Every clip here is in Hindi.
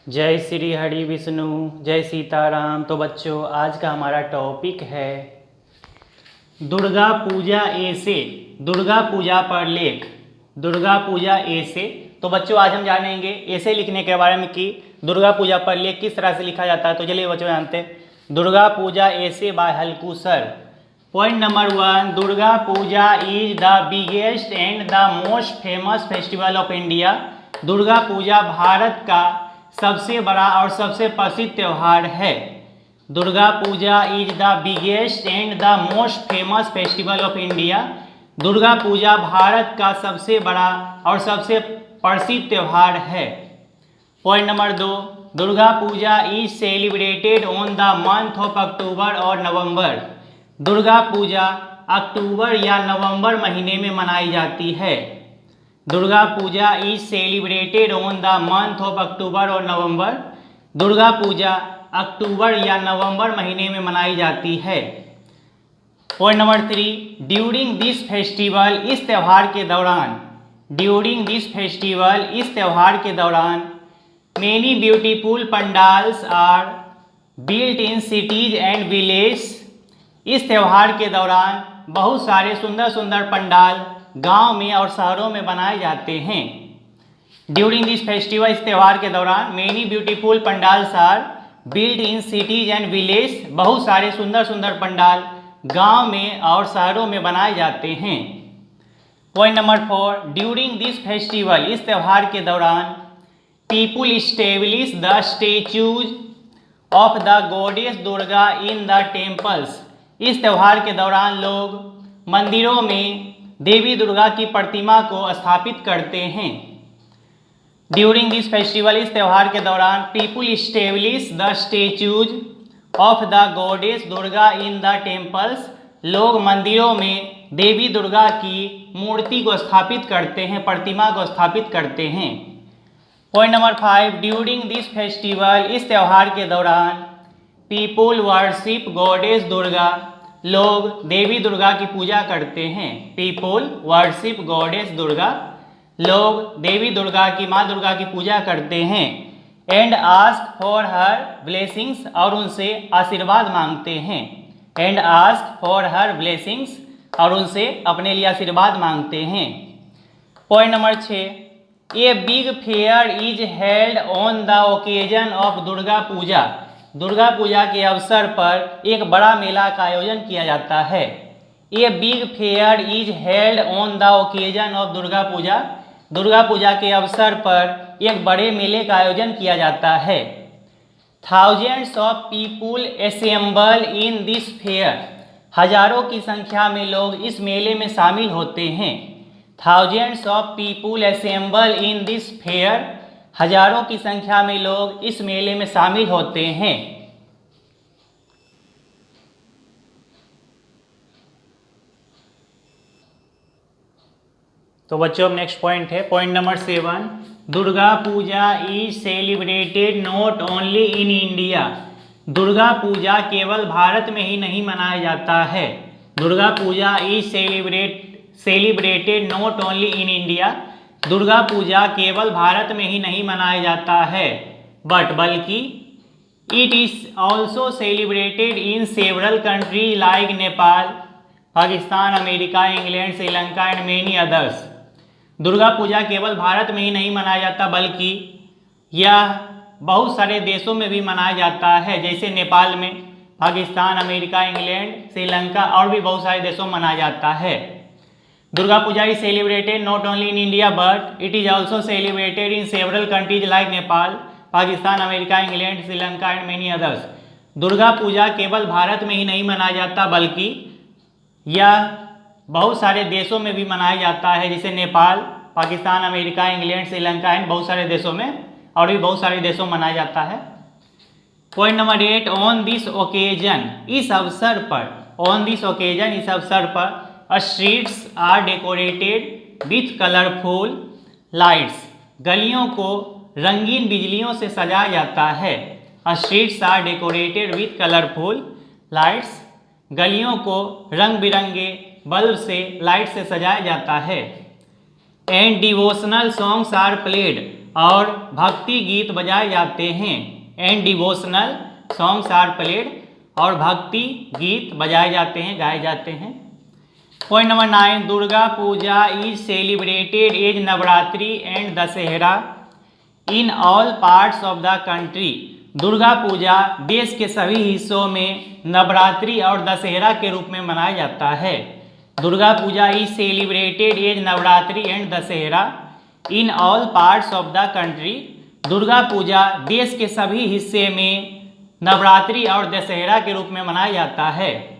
जय श्री हरि विष्णु, जय सीताराम। तो बच्चों, आज का हमारा टॉपिक है दुर्गा पूजा ऐसे। दुर्गा पूजा पर लेख। दुर्गा पूजा ऐसे। तो बच्चों, आज हम जानेंगे ऐसे लिखने के बारे में कि दुर्गा पूजा पर लेख किस तरह से लिखा जाता है। तो चलिए बच्चों जानते हैं। Durga Puja essay by Halku sir. Point number 1, Durga Puja is the biggest and the most famous festival of India. Durga Puja Bharat का सबसे बड़ा और सबसे प्रसिद्ध त्यौहार है। Durga Puja is the biggest and the most famous festival of India. Durga Puja Bharat का सबसे बड़ा और सबसे प्रसिद्ध त्यौहार है। Point number 2, Durga Puja is celebrated on the month of October और नवंबर। दुर्गा पूजा अक्टूबर या नवंबर महीने में मनाई जाती है। Durga Puja is celebrated on the month of October और नवंबर। दुर्गा पूजा अक्टूबर या नवंबर महीने में मनाई जाती है। Point number 3, during this festival, इस त्यौहार के दौरान, ड्यूरिंग दिस फेस्टिवल, इस त्यौहार के दौरान, many beautiful pandals are built in cities and village. इस त्यौहार के दौरान बहुत सारे सुंदर सुंदर पंडाल गांव में और शहरों में बनाए जाते हैं। ड्यूरिंग दिस फेस्टिवल, इस त्यौहार के दौरान, many beautiful pandals are build in cities and village. बहुत सारे सुंदर सुंदर पंडाल गांव में और शहरों में बनाए जाते हैं। Point number 4, during this festival, इस त्यौहार के दौरान, people establish the statues of the goddess Durga in the temples. इस त्यौहार के दौरान लोग मंदिरों में देवी दुर्गा की प्रतिमा को स्थापित करते हैं। ड्यूरिंग दिस फेस्टिवल, इस त्यौहार के दौरान, people establish the statues of the goddess Durga in the temples. लोग मंदिरों में देवी दुर्गा की मूर्ति को स्थापित करते हैं, प्रतिमा को स्थापित करते हैं। Point number 5, during this festival, इस त्यौहार के दौरान, पीपुल वर्शिप गॉडेस दुर्गा। लोग देवी दुर्गा की पूजा करते हैं। People worship goddess Durga. लोग देवी दुर्गा की, माँ दुर्गा की पूजा करते हैं। And ask for her blessings, और उनसे आशीर्वाद मांगते हैं। And ask for her blessings, और उनसे अपने लिए आशीर्वाद मांगते हैं। Point number 6, a big fair is held on the occasion of Durga Puja. Durga Puja के अवसर पर एक बड़ा मेला का आयोजन किया जाता है। A big fair is held on the occasion of Durga Puja. Durga Puja के अवसर पर एक बड़े मेले का आयोजन किया जाता है। Thousands of people assemble in this fair. हजारों की संख्या में लोग इस मेले में शामिल होते हैं। Thousands of people assemble in this fair. हजारों की संख्या में लोग इस मेले में शामिल होते हैं। तो बच्चों, नेक्स्ट पॉइंट है point number 7, Durga Puja is celebrated not only in India. Durga Puja केवल भारत में ही नहीं मनाया जाता है। Durga Puja is celebrated not only in India. Durga Puja केवल भारत में ही नहीं मनाया जाता है, बल्कि it is also celebrated in several country like Nepal, Pakistan, America, England, Sri Lanka and many others. Durga Puja केवल भारत में ही नहीं मनाया जाता, बल्कि यह बहुत सारे देशों में भी मनाया जाता है, जैसे नेपाल में, पाकिस्तान, अमेरिका, इंग्लैंड, श्रीलंका और भी बहुत सारे देशों में मनाया जाता है। Durga Puja is celebrated not only in India but it is also celebrated in several countries like Nepal, Pakistan, America, England, Sri Lanka and many others. Durga Puja केवल भारत में ही नहीं मनाया जाता, बल्कि यह बहुत सारे देशों में भी मनाया जाता है, जैसे Nepal, Pakistan, America, England, Sri Lanka and बहुत सारे देशों में, और भी बहुत सारे देशों में मनाया जाता है। Point number 8, on this occasion, इस अवसर पर, ऑन दिस ओकेजन, इस अवसर पर, streets are decorated with colourful lights. गलियों को रंगीन बिजलियों से सजाया जाता है। Streets are decorated with colourful lights. गलियों को रंग बिरंगे बल्ब से, लाइट से सजाया जाता है। And devotional songs are played, और भक्ति गीत बजाए जाते हैं। And devotional songs are played, और भक्ति गीत बजाए जाते हैं, गाए जाते हैं। Point number 9, Durga Puja is celebrated as Navratri and Dussehra in all parts of the country. Durga Puja देश के सभी हिस्सों में नवरात्रि और दशहरा के रूप में मनाया जाता है। Durga Puja is celebrated as Navratri and Dussehra in all parts of the country. Durga Puja देश के सभी हिस्से में नवरात्रि और दशहरा के रूप में मनाया जाता है।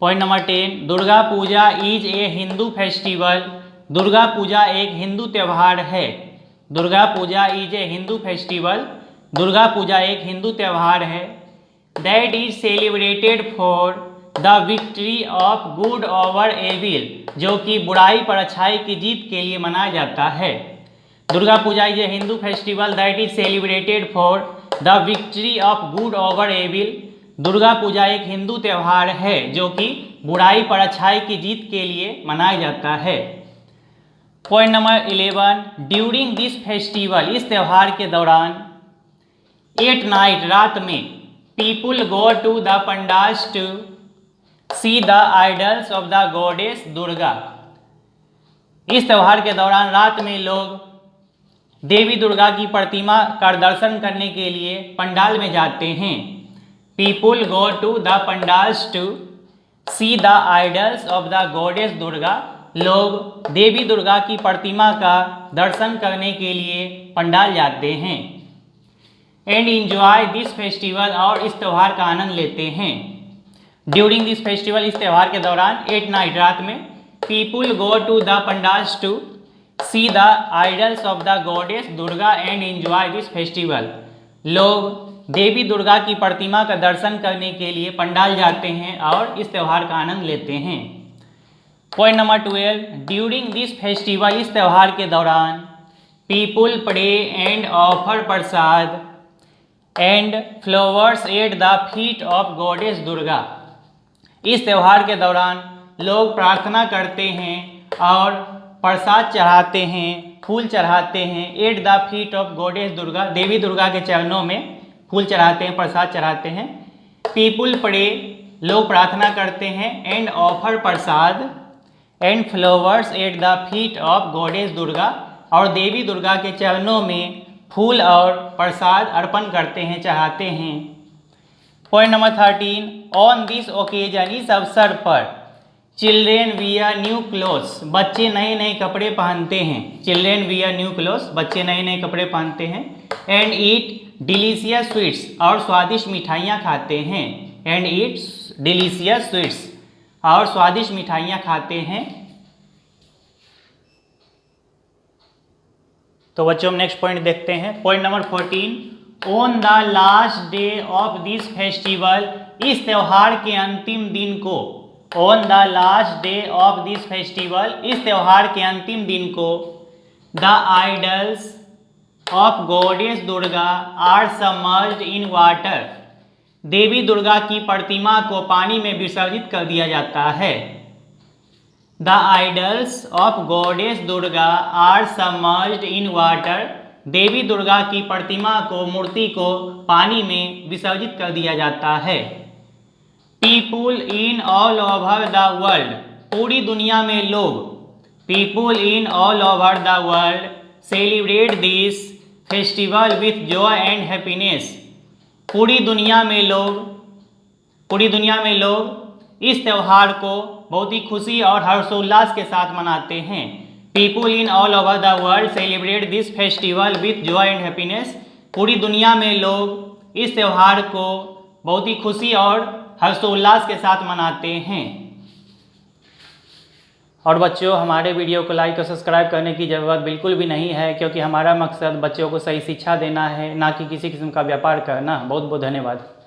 Point number 10, Durga Puja is a Hindu festival. Durga Puja एक हिंदू त्यौहार है। Durga Puja is a Hindu festival. Durga Puja एक हिंदू त्यौहार है। That is celebrated for the victory of good over evil, जो कि बुराई पर अच्छाई की जीत के लिए मनाया जाता है। Durga Puja is a Hindu festival that is celebrated for the victory of good over evil. Durga Puja एक हिंदू त्यौहार है जो कि बुराई पर अच्छाई की जीत के लिए मनाया जाता है। Point number 11, during this festival, इस त्यौहार के दौरान, एट नाइट, रात में, people go to the pandals to see the idols of the goddess Durga. इस त्यौहार के दौरान रात में लोग देवी दुर्गा की प्रतिमा का दर्शन करने के लिए पंडाल में जाते हैं। People go to the pandals to see the idols of the goddess Durga. लोग देवी दुर्गा की प्रतिमा का दर्शन करने के लिए पंडाल जाते हैं। एंड इंजॉय दिस फेस्टिवल, और इस त्यौहार का आनंद लेते हैं। ड्यूरिंग दिस फेस्टिवल, इस त्यौहार के दौरान, एट नाइट, रात में, people go to the pandals to see the idols of the goddess Durga and enjoy this festival. लोग देवी दुर्गा की प्रतिमा का दर्शन करने के लिए पंडाल जाते हैं और इस त्यौहार का आनंद लेते हैं। Point number 12, during this festival, इस त्यौहार के दौरान, people pray and offer prasad and flowers at the feet of goddess Durga. इस त्यौहार के दौरान लोग प्रार्थना करते हैं और प्रसाद चढ़ाते हैं, फूल चढ़ाते हैं, at the feet of goddess Durga, देवी दुर्गा के चरणों में फूल चढ़ाते हैं, प्रसाद चढ़ाते हैं। पीपुल प्रे, लोग प्रार्थना करते हैं, and offer prasad and flowers at the feet of goddess Durga, और देवी दुर्गा के चरणों में फूल और प्रसाद अर्पण करते हैं, चढ़ाते हैं। Point number 13, on this occasion, इस अवसर पर, चिल्ड्रेन वियर न्यू क्लोथ्स, बच्चे नए नए कपड़े पहनते हैं। चिल्ड्रेन वियर न्यू क्लोथ्स, बच्चे नए नए कपड़े पहनते हैं। एंड ईट डिलीशियस स्वीट्स, और स्वादिष्ट मिठाइयाँ खाते हैं। एंड ईट डिलीशियस स्वीट्स, और स्वादिष्ट मिठाइयाँ खाते हैं। तो बच्चों, हम नेक्स्ट पॉइंट देखते हैं। Point number 14, on the last day of this festival, इस त्यौहार के अंतिम दिन को, on the last day of this festival, इस त्यौहार के अंतिम दिन को, the idols of goddess Durga are submerged in water, देवी दुर्गा की प्रतिमा को पानी में विसर्जित कर दिया जाता है। The idols of goddess Durga are submerged in water, देवी दुर्गा की प्रतिमा को, मूर्ति को पानी में विसर्जित कर दिया जाता है। People in all over the world, पूरी दुनिया में लोग, people in all over the world celebrate this festival with Joy and happiness, पूरी दुनिया में लोग इस त्यौहार को बहुत ही खुशी और हर्षोल्लास के साथ मनाते हैं। People in all over the world celebrate this festival with Joy and happiness, पूरी दुनिया में लोग इस त्यौहार को बहुत ही खुशी और हर्षोल्लास के साथ मनाते हैं। और बच्चों, हमारे वीडियो को लाइक और सब्सक्राइब करने की ज़रूरत बिल्कुल भी नहीं है, क्योंकि हमारा मकसद बच्चों को सही शिक्षा देना है, ना कि किसी किस्म का व्यापार करना। बहुत बहुत धन्यवाद।